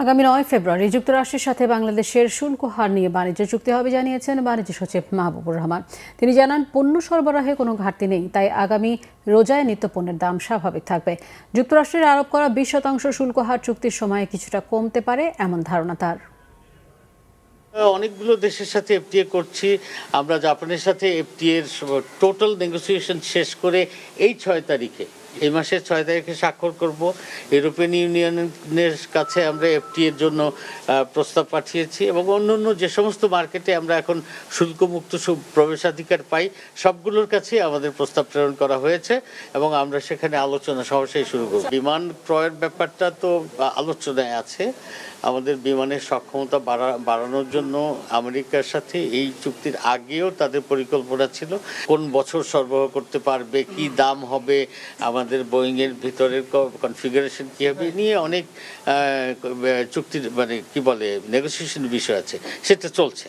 আগামী ৯ ফেব্রুয়ারি যুক্তরাষ্ট্রের সাথে বাংলাদেশের শুল্ক হার নিয়ে বাণিজ্য চুক্তি হবে জানিয়েছেন বাণিজ্য সচিব মাহবুবুর রহমান। তিনি জানান, পণ্য সরবরাহে কোনো ঘাটতি নেই, তাই আগামী রোজায় নিত্যপণ্যের দাম স্বাভাবিক থাকবে। যুক্তরাষ্ট্রের আরোপ করা 20% শুল্ক হার চুক্তির সময়ে কিছুটা কমতে পারে এমন ধারণা তার। অনেকগুলো দেশের সাথে এফটিএ করছি। আমরা জাপানের সাথে এফটিএর টোটাল নেগোসিয়েশন শেষ করে এই 6 তারিখে, এই মাসের 6 তারিখে স্বাক্ষর করব। ইউরোপিয়ান ইউনিয়নের কাছে আমরা এফটিএর জন্য প্রস্তাব পাঠিয়েছি এবং অন্যান্য যে সমস্ত মার্কেটে আমরা এখন শুল্কমুক্ত প্রবেশাধিকার পাই সবগুলোর কাছে আমাদের প্রস্তাব প্রেরণ করা হয়েছে এবং আমরা সেখানে আলোচনা সহসাই শুরু করব। বিমান ক্রয়ের ব্যাপারটা তো আলোচনায় আছে। আমাদের বিমানের সক্ষমতা বাড়ানোর জন্য আমেরিকার সাথে এই চুক্তির আগেও তাদের পরিকল্পনা ছিল কোন বছর সরবরাহ করতে পারবে, কি দাম হবে, আমাদের বোয়িংয়ের ভিতরের কনফিগারেশন কী হবে নিয়ে অনেক চুক্তির কি বলে নেগোসিয়েশন বিষয় আছে, সেটা চলছে।